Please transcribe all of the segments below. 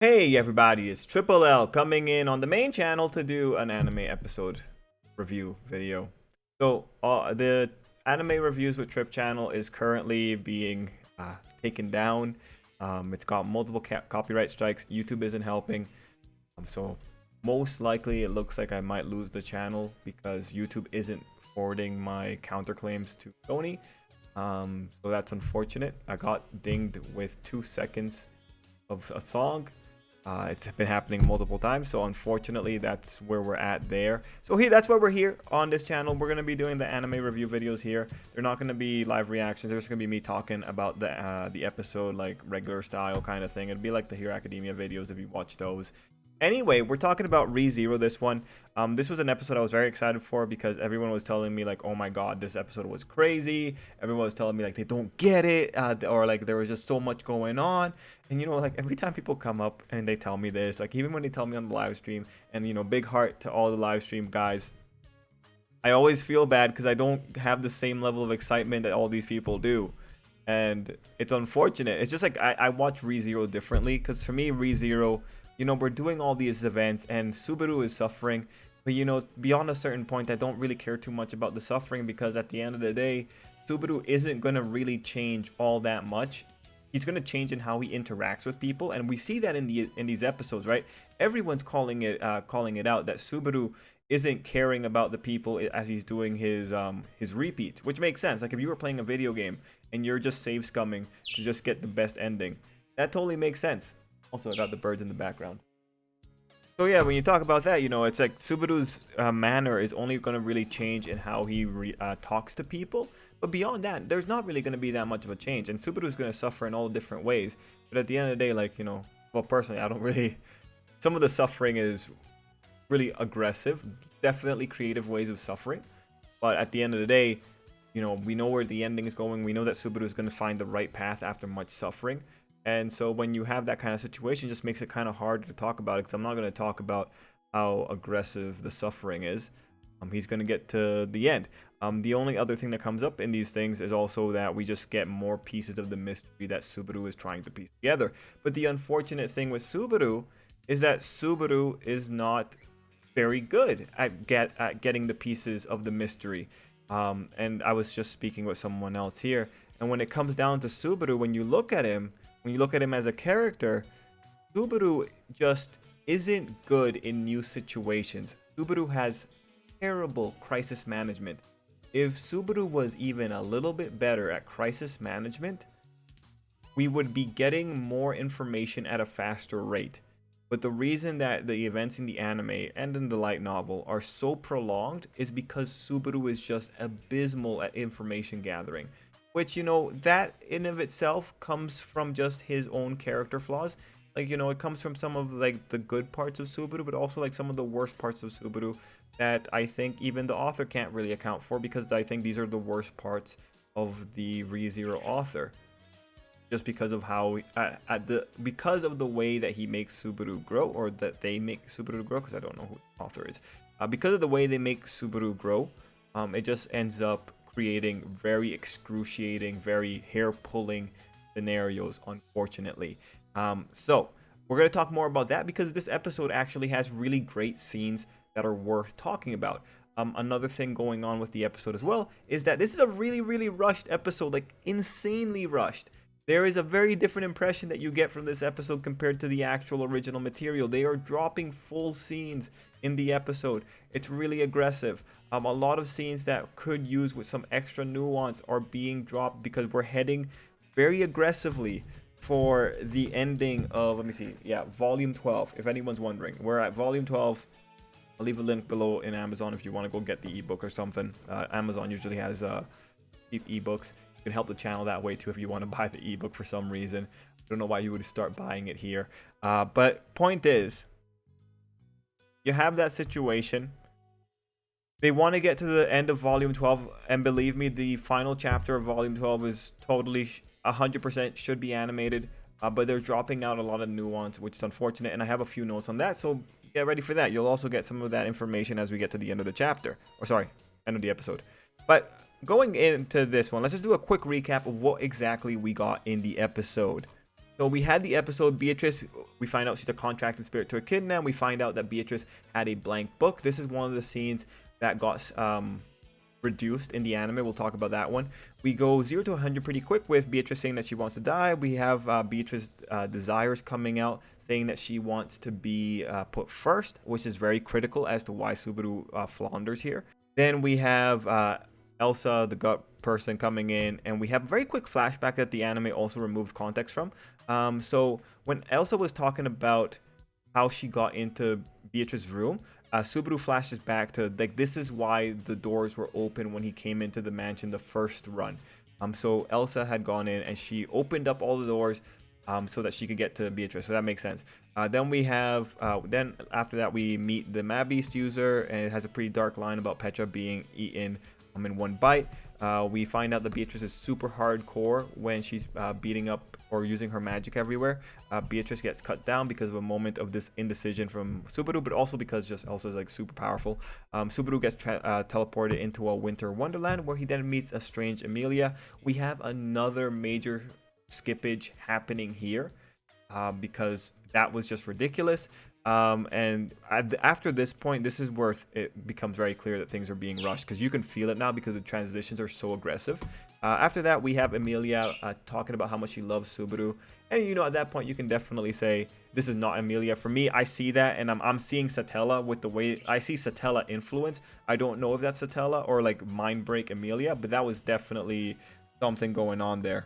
Hey everybody, it's Tripl-L coming in on the main channel to do an anime episode review video. So the anime reviews with Trip channel is currently being taken down. It's got multiple copyright strikes. YouTube isn't helping. So most likely it looks like I might lose the channel because YouTube isn't forwarding my counterclaims to Sony. So that's unfortunate. I got dinged with 2 seconds of a song. It's been happening multiple times, so unfortunately that's where we're at there. So that's why we're here on this channel. We're going to be doing the anime review videos here. They're not going to be live reactions. They're just going to be me talking about the episode like regular style kind of thing. It'd be like the Hero Academia videos if you watch those. Anyway, we're talking about ReZero this one. This was an episode I was very excited for because everyone was telling me like, oh my god, this episode was crazy. Everyone was telling me like they don't get it, or like there was just so much going on. And like every time people come up and they tell me this, like even when they tell me on the live stream, and big heart to all the live stream guys, I always feel bad because I don't have the same level of excitement that all these people do. And it's unfortunate. It's just like I watch ReZero differently because for me, ReZero, we're doing all these events and Subaru is suffering. But, beyond a certain point, I don't really care too much about the suffering because at the end of the day, Subaru isn't going to really change all that much. He's going to change in how he interacts with people. And we see that in these episodes, right? Everyone's calling it out that Subaru isn't caring about the people as he's doing his repeats, which makes sense. Like if you were playing a video game and you're just save scumming to just get the best ending, that totally makes sense. Also, I got the birds in the background. So yeah, when you talk about that, it's like Subaru's manner is only going to really change in how he talks to people. But beyond that, there's not really going to be that much of a change. And Subaru's going to suffer in all different ways. But at the end of the day, like, well, personally, I don't really... Some of the suffering is really aggressive. Definitely creative ways of suffering. But at the end of the day, we know where the ending is going. We know that Subaru is going to find the right path after much suffering. And so when you have that kind of situation, it just makes it kind of hard to talk about it because I'm not going to talk about how aggressive the suffering is. He's going to get to the end. The only other thing that comes up in these things is also that we just get more pieces of the mystery that Subaru is trying to piece together. But the unfortunate thing with Subaru is that Subaru is not very good at getting the pieces of the mystery. And I was just speaking with someone else here. And when it comes down to Subaru, when you look at him as a character, Subaru just isn't good in new situations. Subaru has terrible crisis management. If Subaru was even a little bit better at crisis management, we would be getting more information at a faster rate. But the reason that the events in the anime and in the light novel are so prolonged is because Subaru is just abysmal at information gathering. Which, that in of itself comes from just his own character flaws. Like, it comes from some of, like, the good parts of Subaru, but also, like, some of the worst parts of Subaru that I think even the author can't really account for because I think these are the worst parts of the ReZero author. Just because of how, because of the way that he makes Subaru grow, or that they make Subaru grow, because I don't know who the author is. Because of the way they make Subaru grow, it just ends up creating very excruciating, very hair-pulling scenarios, unfortunately. So we're going to talk more about that because this episode actually has really great scenes that are worth talking about. Another thing going on with the episode as well is that this is a really, really rushed episode, like insanely rushed. There is a very different impression that you get from this episode compared to the actual original material. They are dropping full scenes in the episode. It's really aggressive. A lot of scenes that could use with some extra nuance are being dropped because we're heading very aggressively for the ending of, let me see, yeah, volume 12. If anyone's wondering, we're at volume 12. I'll leave a link below in Amazon if you want to go get the ebook or something. Amazon usually has cheap ebooks. You can help the channel that way too if you want to buy the ebook for some reason. I don't know why you would start buying it here. But point is, you have that situation. They want to get to the end of volume 12, and believe me, the final chapter of volume 12 is totally 100% should be animated, but they're dropping out a lot of nuance, which is unfortunate, and I have a few notes on that, so get ready for that. You'll also get some of that information as we get to the end of the chapter, or sorry, end of the episode. But going into this one, let's just do a quick recap of what exactly we got in the episode. So we had the episode Beatrice. We find out she's a contracted spirit to Echidna. And we find out that Beatrice had a blank book. This is one of the scenes that got reduced in the anime. We'll talk about that one. We go 0 to 100 pretty quick with Beatrice saying that she wants to die. We have Beatrice desires coming out saying that she wants to be put first, which is very critical as to why Subaru flounders here. Then we have Elsa, the gut person, coming in, and we have a very quick flashback that the anime also removed context from. So when Elsa was talking about how she got into Beatrice's room, Subaru flashes back to, like, this is why the doors were open when he came into the mansion the first run. So Elsa had gone in and she opened up all the doors so that she could get to Beatrice. So that makes sense. Then we have, then after that we meet the Mad Beast user, and it has a pretty dark line about Petra being eaten in one bite. We find out that Beatrice is super hardcore when she's beating up or using her magic everywhere. Beatrice gets cut down because of a moment of this indecision from Subaru, but also because just Elsa is like super powerful. Subaru gets teleported into a winter wonderland where he then meets a strange Emilia. We have another major skippage happening here because that was just ridiculous. And after this point, this is where it becomes very clear that things are being rushed, because you can feel it now because the transitions are so aggressive. After that, we have Emilia talking about how much she loves Subaru, and you know, at that point you can definitely say this is not Emilia. For me, I see that, and I'm seeing Satella with the way I see Satella influence. I don't know if that's Satella or like Mind Break Emilia, but that was definitely something going on there.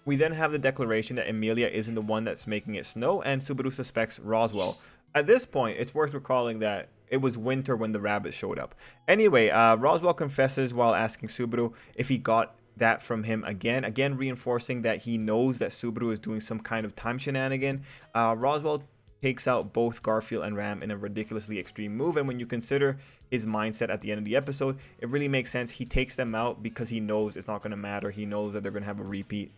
We then have the declaration that Emilia isn't the one that's making it snow, and Subaru suspects Roswell. At this point, it's worth recalling that it was winter when the rabbit showed up. Anyway, Roswell confesses while asking Subaru if he got that from him again reinforcing that he knows that Subaru is doing some kind of time shenanigan. Roswell takes out both Garfield and Ram in a ridiculously extreme move, and when you consider his mindset at the end of the episode, it really makes sense. He takes them out because he knows it's not going to matter. He knows that they're going to have a repeat.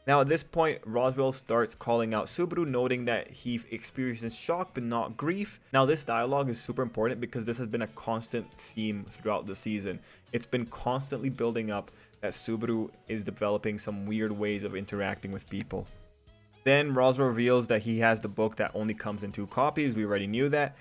Now at this point, Roswell starts calling out Subaru, noting that he experiences shock but not grief. Now this dialogue is super important because this has been a constant theme throughout the season. It's been constantly building up that Subaru is developing some weird ways of interacting with people. Then Roswell reveals that he has the book that only comes in 2 copies. We already knew that.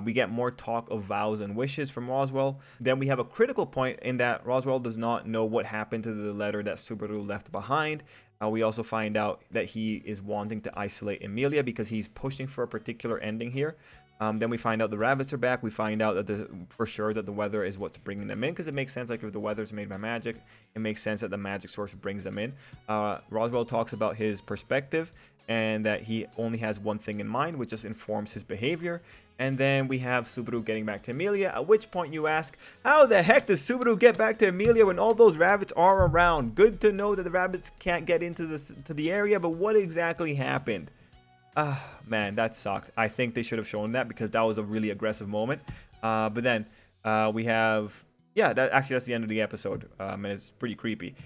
We get more talk of vows and wishes from Roswell. Then we have a critical point in that Roswell does not know what happened to the letter that Subaru left behind. We also find out that he is wanting to isolate Emilia because he's pushing for a particular ending here. Then we find out the rabbits are back. We find out that for sure that the weather is what's bringing them in, because it makes sense. Like if the weather is made by magic, it makes sense that the magic source brings them in. Roswell talks about his perspective and that he only has one thing in mind, which just informs his behavior. And then we have Subaru getting back to Emilia, at which point you ask, how the heck does Subaru get back to Emilia when all those rabbits are around? Good to know that the rabbits can't get into the area, but what exactly happened? Man, that sucked. I think they should have shown that because that was a really aggressive moment. But then we have, yeah, that's the end of the episode, and it's pretty creepy.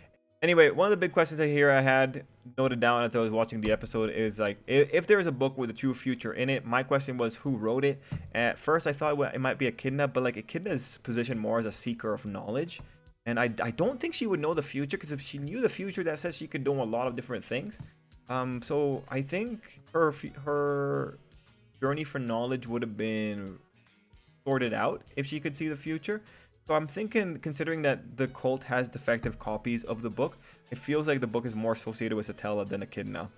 Anyway, one of the big questions I had noted down as I was watching the episode is like, if there's a book with a true future in it, my question was who wrote it. At first I thought it might be Echidna, but like Echidna's positioned more as a seeker of knowledge, and I don't think she would know the future, because if she knew the future, that says she could know a lot of different things. So I think her journey for knowledge would have been sorted out if she could see the future. So I'm thinking, considering that the cult has defective copies of the book, it feels like the book is more associated with Satella than Echidna.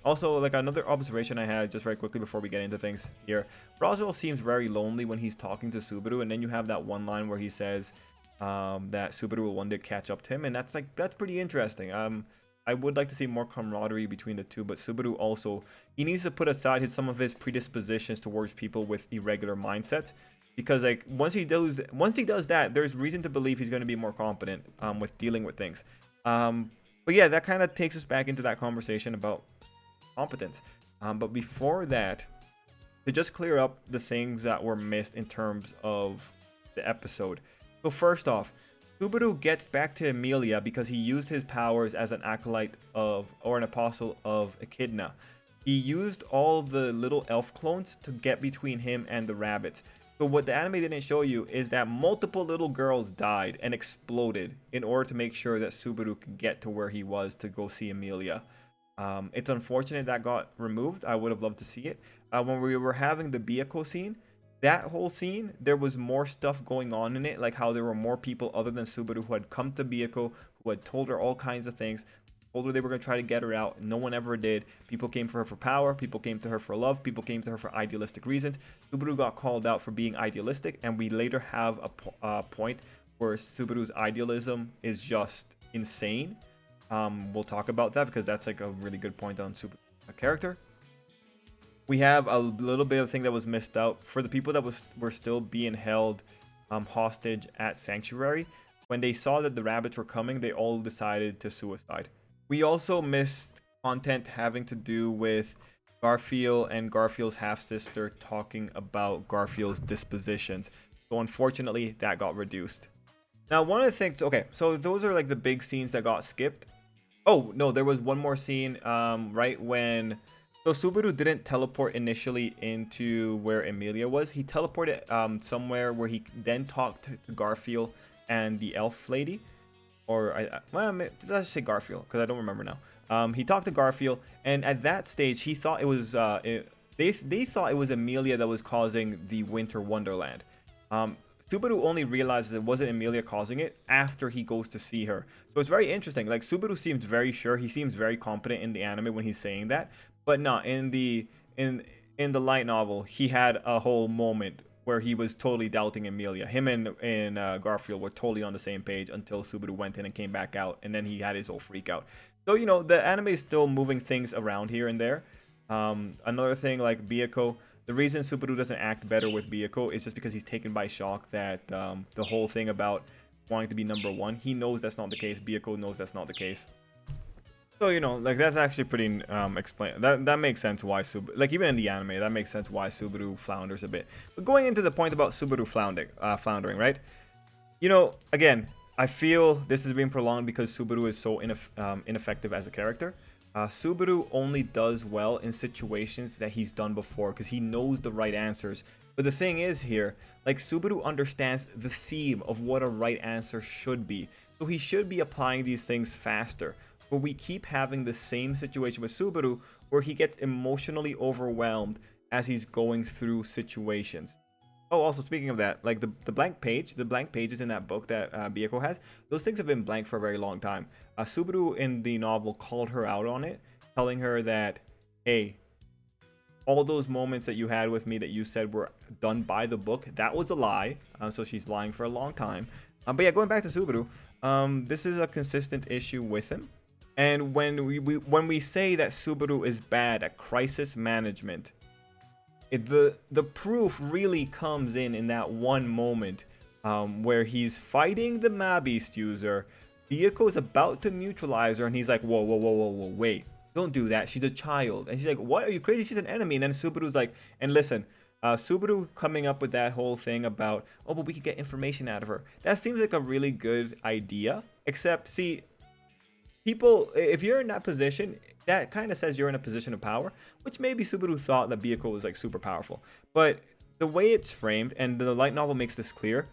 Also, like another observation I had just very quickly before we get into things here, Roswell seems very lonely when he's talking to Subaru, and then you have that one line where he says that Subaru will one day catch up to him, and that's pretty interesting. I would like to see more camaraderie between the two, but Subaru also, he needs to put aside some of his predispositions towards people with irregular mindsets, because like once he does that, there's reason to believe he's going to be more competent with dealing with things. But yeah, that kind of takes us back into that conversation about competence. But before that, to just clear up the things that were missed in terms of the episode. So first off, Subaru gets back to Emilia because he used his powers as an acolyte of, or an apostle of, Echidna. He used all the little elf clones to get between him and the rabbits. So what the anime didn't show you is that multiple little girls died and exploded in order to make sure that Subaru could get to where he was to go see Emilia. It's unfortunate that got removed. I would have loved to see it. When we were having the Byakuya scene, that whole scene, there was more stuff going on in it, like how there were more people other than Subaru who had come to Byakuya, who had told her all kinds of things, told her they were going to try to get her out. No one ever did. People came for her for power. People came to her for love. People came to her for idealistic reasons. Subaru got called out for being idealistic, and we later have a point where Subaru's idealism is just insane. We'll talk about that because that's like a really good point on Subaru's character. We have a little bit of thing that was missed out for the people that were still being held hostage at Sanctuary. When they saw that the rabbits were coming, they all decided to suicide. We also missed content having to do with Garfield and Garfield's half-sister talking about Garfield's dispositions. So unfortunately, that got reduced. Now, one of the things, okay, so those are like the big scenes that got skipped. Oh, no, there was one more scene right when... So Subaru didn't teleport initially into where Emilia was. He teleported somewhere where he then talked to Garfield and the elf lady. Or, well, let's just say Garfield, because I don't remember now. He talked to Garfield, and at that stage, he thought it was... they thought it was Emilia that was causing the Winter Wonderland. Subaru only realizes it wasn't Emilia causing it after he goes to see her. So it's very interesting. Like, Subaru seems very sure. He seems very competent in the anime when he's saying that. But no, in the light novel, he had a whole moment where he was totally doubting Emilia. Him and Garfield were totally on the same page until Subaru went in and came back out. And then he had his whole freak out. So, you know, the anime is still moving things around here and there. Another thing, like Byakuya, the reason Subaru doesn't act better with Byakuya is just because he's taken by shock that the whole thing about wanting to be number one, he knows that's not the case. Byakuya knows that's not the case. So, you know, like, that's actually pretty that makes sense why Subaru, like, even in the anime, that makes sense why Subaru flounders a bit. But going into the point about Subaru floundering, right? You know, again, I feel this is being prolonged because Subaru is so ineffective as a character. Subaru only does well in situations that he's done before because he knows the right answers. But the thing is here, like, Subaru understands the theme of what a right answer should be. So he should be applying these things faster. But we keep having the same situation with Subaru where he gets emotionally overwhelmed as he's going through situations. Oh, also speaking of that, like the blank pages in that book that Byakuya has, those things have been blank for a very long time. Subaru in the novel called her out on it, telling her that, hey, all those moments that you had with me that you said were done by the book, that was a lie. So she's lying for a long time. But yeah, going back to Subaru, this is a consistent issue with him. And when we say that Subaru is bad at crisis management, the proof really comes in that one moment where he's fighting the Mabist user. Byakuya's about to neutralize her, and he's like, whoa, wait, don't do that. She's a child. And she's like, what? Are you crazy? She's an enemy. And then Subaru's like, and listen, Subaru coming up with that whole thing about, oh, but we could get information out of her. That seems like a really good idea. Except, see, people, if you're in that position, that kind of says you're in a position of power, which maybe Subaru thought that Byakuya was like super powerful. But the way it's framed, and the light novel makes this clear,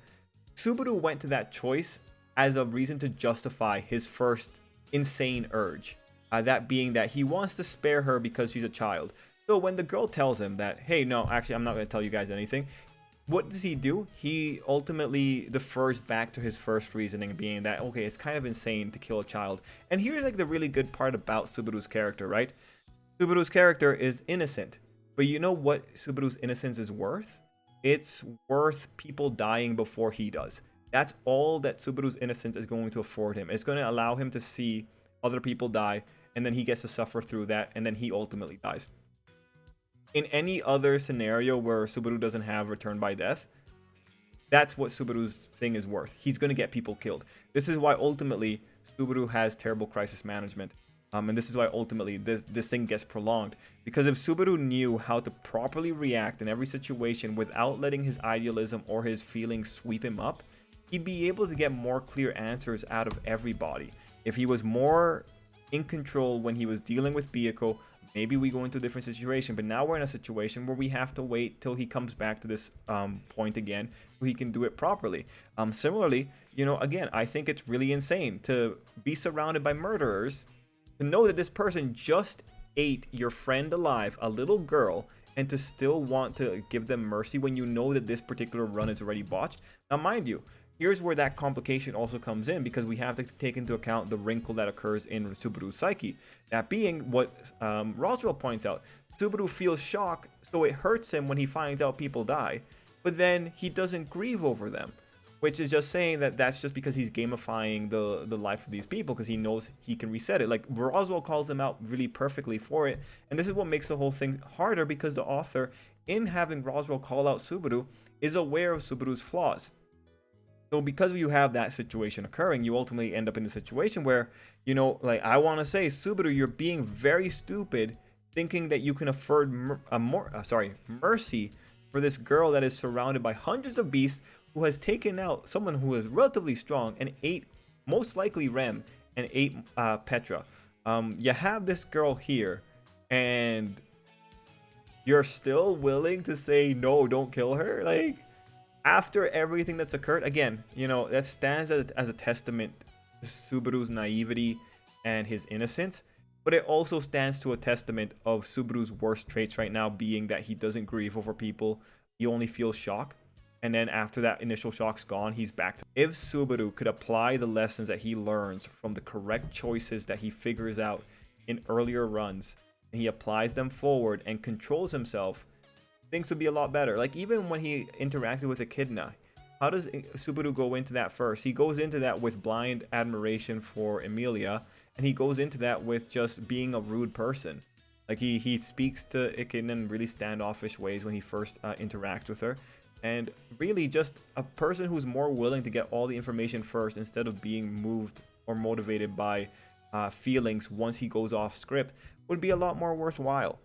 Subaru went to that choice as a reason to justify his first insane urge. That being that he wants to spare her because she's a child. So when the girl tells him that, hey, no, actually, I'm not going to tell you guys anything, what does he do? He ultimately defers back to his first reasoning, being that, okay, it's kind of insane to kill a child. And here's like the really good part about Subaru's character, right? Subaru's character is innocent. But you know what Subaru's innocence is worth? It's worth people dying before he does. That's all that Subaru's innocence is going to afford him. It's going to allow him to see other people die, and then he gets to suffer through that, and then he ultimately dies. In any other scenario where Subaru doesn't have return by death, that's what Subaru's thing is worth. He's going to get people killed. This is why ultimately Subaru has terrible crisis management. And this is why ultimately this thing gets prolonged. Because if Subaru knew how to properly react in every situation without letting his idealism or his feelings sweep him up, he'd be able to get more clear answers out of everybody. If he was more in control when he was dealing with Byakuya, maybe we go into a different situation. But now we're in a situation where we have to wait till he comes back to this point again so he can do it properly. Similarly, you know, again, I think it's really insane to be surrounded by murderers To know that this person just ate your friend alive, a little girl, and to still want to give them mercy when you know that this particular run is already botched. Now, mind you, here's where that complication also comes in, because we have to take into account the wrinkle that occurs in Subaru's psyche. That being what Roswell points out. Subaru feels shock, so it hurts him when he finds out people die, but then he doesn't grieve over them, which is just saying that that's just because he's gamifying the life of these people, because he knows he can reset it. Like, Roswell calls them out really perfectly for it, and this is what makes the whole thing harder, because the author, in having Roswell call out Subaru, is aware of Subaru's flaws. So because you have that situation occurring, you ultimately end up in a situation where, you know, like, I want to say, Subaru, you're being very stupid thinking that you can afford mercy for this girl that is surrounded by hundreds of beasts, who has taken out someone who is relatively strong and ate, most likely Rem, and ate Petra. You have this girl here, and you're still willing to say, no, don't kill her? Like, after everything that's occurred, again, you know, that stands as a testament to Subaru's naivety and his innocence, but it also stands to a testament of Subaru's worst traits right now, being that he doesn't grieve over people, he only feels shock, and then after that initial shock's gone, he's back to... If Subaru could apply the lessons that he learns from the correct choices that he figures out in earlier runs, and he applies them forward and controls himself, things would be a lot better. Like, even when he interacted with Echidna, how does Subaru go into that first? He goes into that with blind admiration for Emilia, and he goes into that with just being a rude person. Like, he speaks to Echidna in really standoffish ways when he first interacts with her, and really just a person who's more willing to get all the information first instead of being moved or motivated by feelings once he goes off script would be a lot more worthwhile.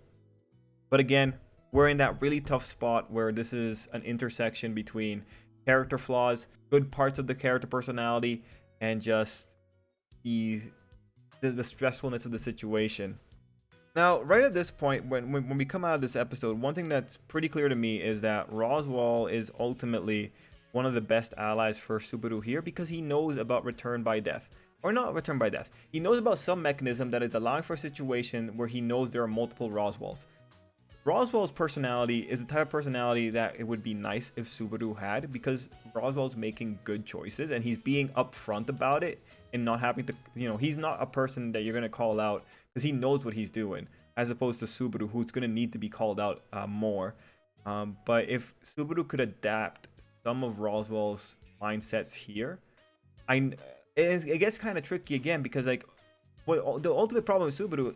But again, we're in that really tough spot where this is an intersection between character flaws, good parts of the character personality, and just the stressfulness of the situation. Now, right at this point, when we come out of this episode, one thing that's pretty clear to me is that Roswell is ultimately one of the best allies for Subaru here, because he knows about return by death. Or not return by death. He knows about some mechanism that is allowing for a situation where he knows there are multiple Roswells. Roswell's personality is the type of personality that it would be nice if Subaru had, because Roswell's making good choices and he's being upfront about it and not having to, you know, he's not a person that you're going to call out because he knows what he's doing, as opposed to Subaru, who's going to need to be called out more. But if Subaru could adapt some of Roswell's mindsets here, it gets kind of tricky again, because like, what the ultimate problem with Subaru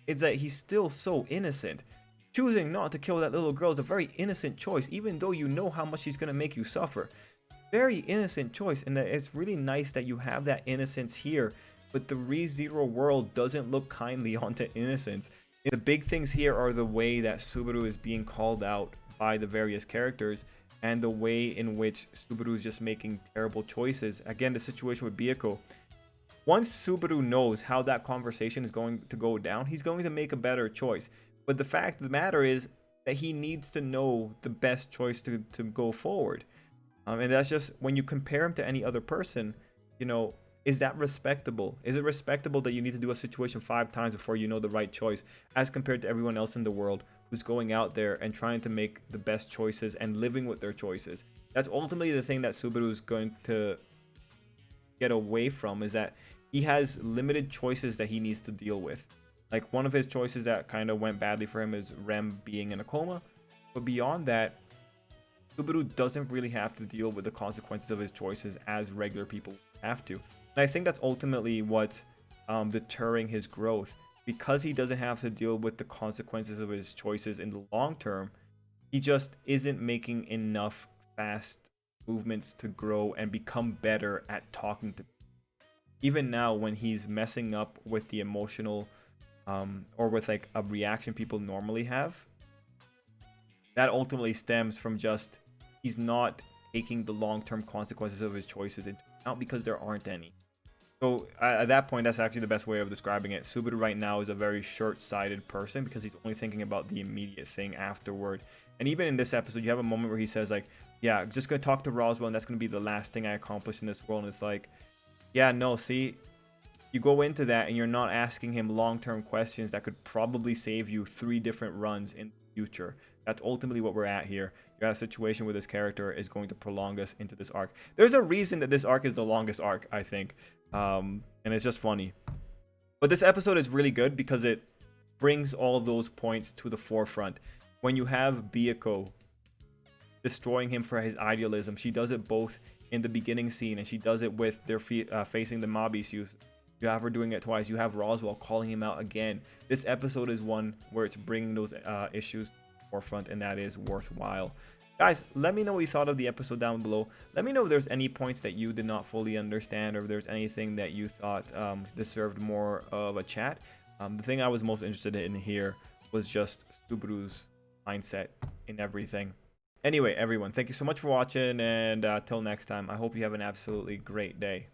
is that he's still so innocent. Choosing not to kill that little girl is a very innocent choice, even though you know how much she's going to make you suffer. Very innocent choice, and it's really nice that you have that innocence here, but the ReZero world doesn't look kindly onto innocence. The big things here are the way that Subaru is being called out by the various characters, and the way in which Subaru is just making terrible choices. Again, the situation with Byakuya. Once Subaru knows how that conversation is going to go down, he's going to make a better choice. But the fact of the matter is that he needs to know the best choice to go forward. And that's just, when you compare him to any other person, you know, is that respectable? Is it respectable that you need to do a situation 5 times before you know the right choice, as compared to everyone else in the world who's going out there and trying to make the best choices and living with their choices? That's ultimately the thing that Subaru is going to get away from, is that he has limited choices that he needs to deal with. Like, one of his choices that kind of went badly for him is Rem being in a coma. But beyond that, Subaru doesn't really have to deal with the consequences of his choices as regular people have to. And I think that's ultimately what's deterring his growth. Because he doesn't have to deal with the consequences of his choices in the long term, he just isn't making enough fast movements to grow and become better at talking to people. Even now, when he's messing up with the emotional or with like a reaction people normally have, that ultimately stems from just he's not taking the long-term consequences of his choices into account, because there aren't any. So at that point, that's actually the best way of describing it. Subaru right now is a very short-sighted person, because he's only thinking about the immediate thing afterward. And even in this episode, you have a moment where he says like, yeah, I'm just going to talk to Roswell and that's going to be the last thing I accomplish in this world. And it's like, yeah, no, see, you go into that and you're not asking him long-term questions that could probably save you 3 different runs in the future. That's ultimately what we're at here. You're at a situation where this character is going to prolong us into this arc. There's a reason that this arc is the longest arc, I think. And it's just funny. But this episode is really good because it brings all those points to the forefront. When you have Byakuya destroying him for his idealism, she does it both in the beginning scene and she does it with their facing the mob issues. You have her doing it twice. You have Roswell calling him out again. This episode is one where it's bringing those issues to the forefront, and that is worthwhile. Guys, let me know what you thought of the episode down below. Let me know if there's any points that you did not fully understand, or if there's anything that you thought deserved more of a chat. The thing I was most interested in here was just Subaru's mindset in everything. Anyway, everyone, thank you so much for watching, and till next time, I hope you have an absolutely great day.